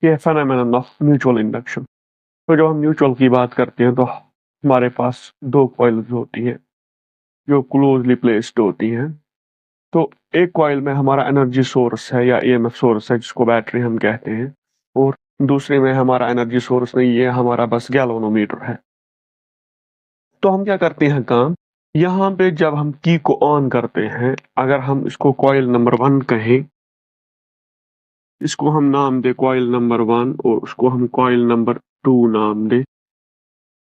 ये phenomenon of mutual induction. तो जब हम म्यूचुअल की बात करते हैं तो हमारे पास दो कॉइल्स होती हैं जो क्लोजली प्लेस्ड होती हैं। तो एक कॉइल में हमारा एनर्जी सोर्स है या ईएमएफ सोर्स है जिसको बैटरी हम कहते हैं, और दूसरे में हमारा एनर्जी सोर्स नहीं है, हमारा बस गैल्वेनोमीटर है। तो हम क्या करते हैं काम, यहाँ पे जब हम की को ऑन करते हैं, अगर हम इसको कॉइल नंबर 1 कहें, इसको हम नाम दे कॉइल नंबर 1 और उसको हम कॉइल नंबर 2 नाम दे।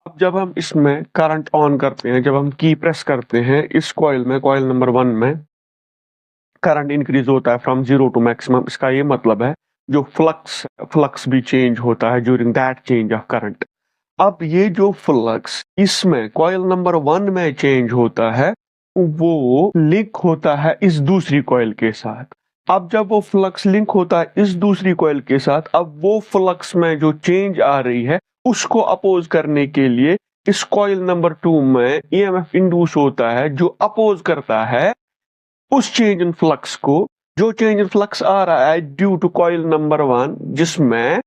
अब जब हम इसमें करंट ऑन करते हैं, जब हम की प्रेस करते हैं इस कॉइल में, कॉइल नंबर 1 में करंट इंक्रीज होता है फ्रॉम 0 टू मैक्सिमम। इसका ये मतलब है जो फ्लक्स भी चेंज होता है during that change of current. अब ये जो फ्लक्स इसमें कॉइल नंबर 1 में चेंज होता है वो लिंक होता है इस दूसरी कॉइल के साथ। अब जब वो फ्लक्स लिंक होता है इस दूसरी कॉइल के साथ, अब वो फ्लक्स में जो चेंज आ रही है उसको अपोज करने के लिए इस कॉइल नंबर 2 में ईएमएफ इंड्यूस होता है जो अपोज करता है उस चेंज इन फ्लक्स को, जो चेंज इन फ्लक्स आ रहा है ड्यू टू कॉइल नंबर 1 जिसमें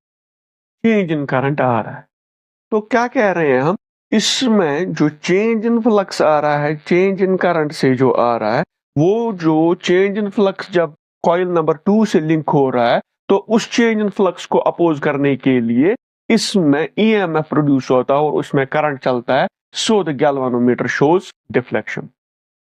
चेंज इन करंट आ रहा है। तो क्या कह रहे हैं हम, इसमें जो चेंज इन फ्लक्स आ रहा है चेंज इन करंट से जो आ रहा है, वो जो चेंज इन फ्लक्स जब कॉइल नंबर 2 से लिंक हो रहा है तो उस चेंज इन फ्लक्स को अपोज करने के लिए इसमें ईएमएफ प्रोड्यूस होता है और उसमें करंट चलता है। So the galvanometer shows deflection.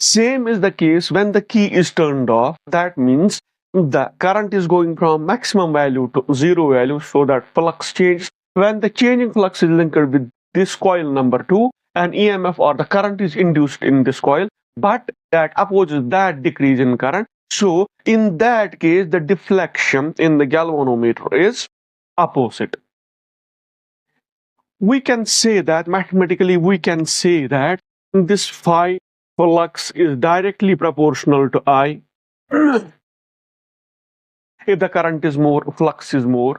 Same is the case when the key is turned off. That means the current is going from maximum value to zero value, so that flux changes. When the changing flux is linked with this coil number 2, an EMF or the current is induced in this coil, but that opposes that decrease in current. So in that case, the deflection in the galvanometer is opposite. We can say that mathematically, we can say that this phi flux is directly proportional to I. If the current is more, flux is more.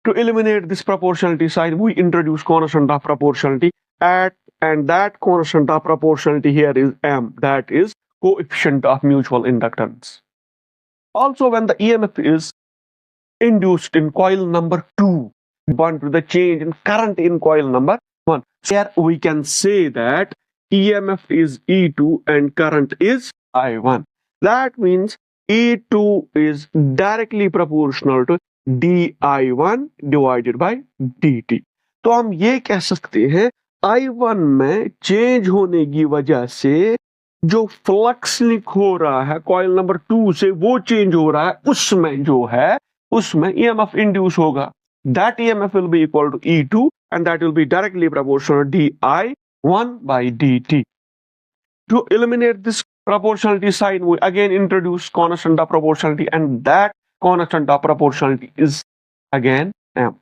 To eliminate this proportionality sign, we introduce constant of proportionality and that constant of proportionality here is M, that is coefficient of mutual inductance. Also, when the EMF is induced in coil number 2, respond to the change in current in coil number 1. Here we can say that EMF is E2 and current is I1. That means E2 is directly proportional to dI1 divided by dt. तो हम ये कह सकते हैं I1 में change होने की वजह से जो फ्लक्स लिंक हो रहा है कॉइल नंबर 2 से वो चेंज हो रहा है, उसमें जो है उसमें EMF इंड्यूस होगा। That EMF will be equal to E2 and that will be directly proportional to dI1 by dt. To eliminate this proportionality sign, we again introduce constant of proportionality and that constant of proportionality is again M.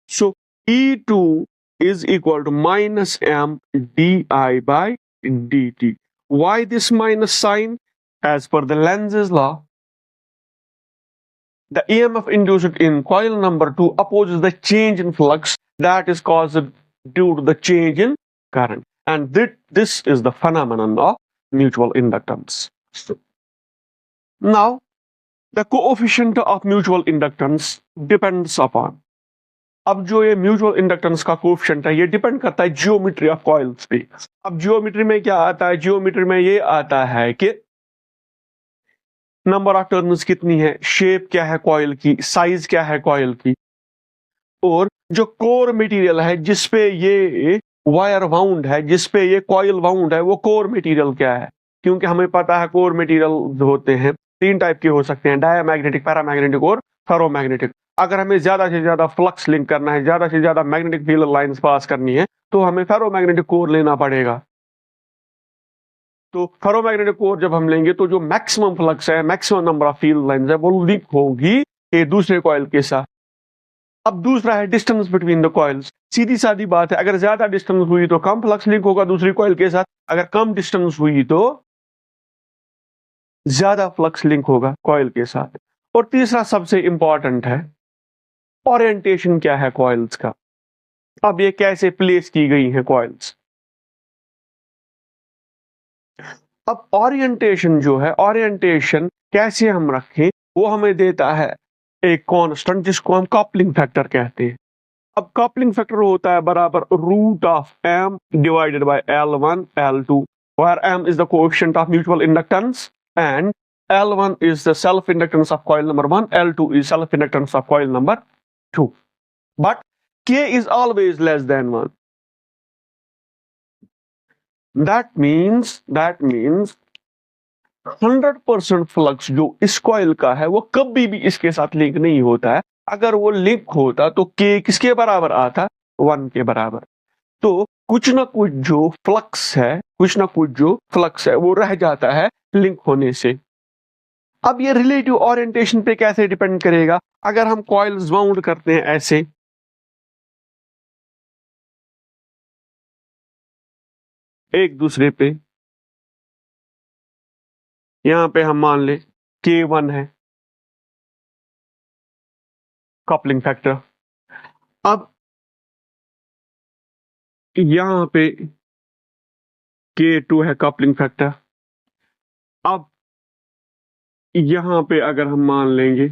So E2 is equal to minus M di by dt. Why this minus sign? As per the Lenz's law, the EMF induced in coil number 2 opposes the change in flux that is caused due to the change in current. And this is the phenomenon of mutual inductance. Now, the coefficient of mutual inductance depends upon. अब जो ये mutual inductance का coefficient है ये depend करता है geometry of coils पे। अब जियोमेट्री में क्या आता है, जियोमेट्री में ये आता है कि नंबर ऑफ टर्न्स कितनी है, शेप क्या है कॉइल की, साइज क्या है कॉइल की, और जो कोर मटेरियल है जिसपे ये वायर वाउंड है, जिसपे ये कॉइल वाउंड है, वो कोर मटेरियल क्या है। क्योंकि हमें पता है कोर मटेरियल होते हैं 3 टाइप के हो सकते हैं, डायमैग्नेटिक, पैरामैग्नेटिक और फेरोमैग्नेटिक। अगर हमें ज्यादा से ज्यादा फ्लक्स लिंक करना है, ज्यादा से ज्यादा मैग्नेटिक फील्ड लाइंस पास करनी है, तो हमें फेरोमैग्नेटिक कोर लेना पड़ेगा। तो फेरोमैग्नेटिक कोर जब हम लेंगे तो जो मैक्सिमम फ्लक्स है, maximum number of field lines है, वो लिंक होगी एक दूसरे कॉइल के साथ। अब दूसरा है डिस्टेंस बिटवीन द कॉइल्स। सीधी सादी बात है, अगर ज्यादा डिस्टेंस हुई तो कम फ्लक्स लिंक होगा दूसरी कॉइल के साथ, अगर कम डिस्टेंस हुई तो ज्यादा फ्लक्स लिंक होगा कॉइल के साथ। और तीसरा सबसे इंपॉर्टेंट है ओरिएंटेशन क्या है कॉइल्स का। अब ये कैसे प्लेस की गई है कॉइल्स। अब ओरिएंटेशन जो है, ओरिएंटेशन कैसे हम रखें वो हमें देता है एक कांस्टेंट जिसको हम कपलिंग फैक्टर कहते हैं। अब कपलिंग फैक्टर होता है बराबर root of m divided by L1 L2, where m is the coefficient of mutual inductance and L1 is the self inductance of coil number 1, L2 is self inductance of coil number 2. But K is always less than 1. That means 100% flux जो इस coil का है वो कभी भी इसके साथ link नहीं होता है। अगर वो लिंक होता तो के किसके बराबर आता? 1 के बराबर। तो कुछ ना कुछ जो फ्लक्स है वो रह जाता है लिंक होने से। अब ये रिलेटिव ओरिएंटेशन पे कैसे डिपेंड करेगा? अगर हम कॉइल्स वाउंड करते हैं ऐसे, एक दूसरे पे, यहां पे हम मान ले K1 है कपलिंग फैक्टर। अब यहां पे K2 है कपलिंग फैक्टर। अब यहां पे अगर हम मान लेंगे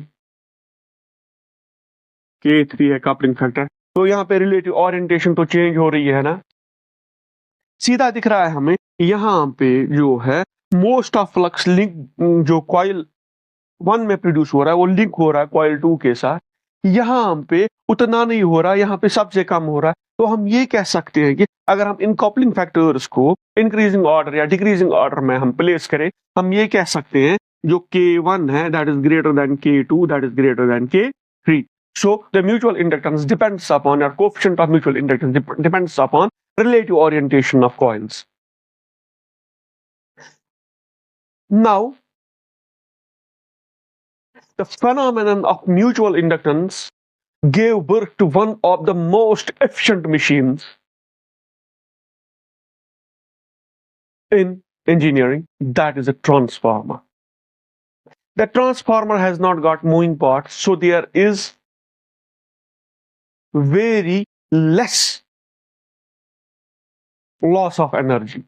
K3 है कपलिंग फैक्टर, तो यहां पे रिलेटिव ओरिएंटेशन तो चेंज हो रही है ना। सीधा दिख रहा है हमें यहां पे जो है मोस्ट ऑफ फ्लक्स लिंक जो कॉइल 1 में प्रोड्यूस हो रहा है वो लिंक हो रहा है कॉइल 2 के साथ। यहां पे उतना नहीं हो रहा, यहां पे सबसे कम हो रहा है। तो हम ये कह सकते हैं कि अगर हम इन कपलिंग फैक्टर्स को इंक्रीजिंग ऑर्डर या डिक्रीजिंग ऑर्डर में हम प्लेस करें, हम ये कह सकते हैं जो K1 है that is greater than K2 that is greater than K3. So the mutual inductance depends upon, or coefficient of mutual inductance depends upon relative orientation of coils. Now, the phenomenon of mutual inductance gave birth to one of the most efficient machines in engineering, that is a transformer. The transformer has not got moving parts, so there is very less loss of energy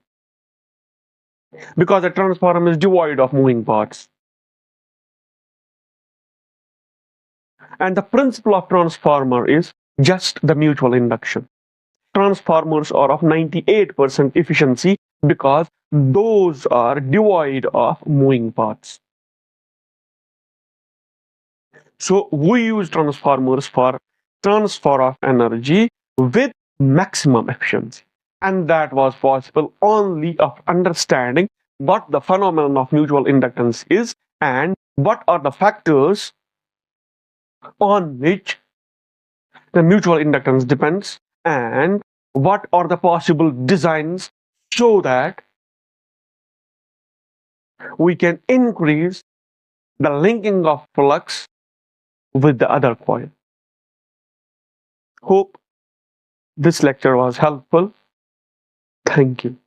because the transformer is devoid of moving parts. And the principle of transformer is just the mutual induction. Transformers are of 98% efficiency because those are devoid of moving parts. So we use transformers for transfer of energy with maximum efficiency. And that was possible only of understanding what the phenomenon of mutual inductance is and what are the factors on which the mutual inductance depends and what are the possible designs so that we can increase the linking of flux with the other coil. Hope this lecture was helpful. Thank you.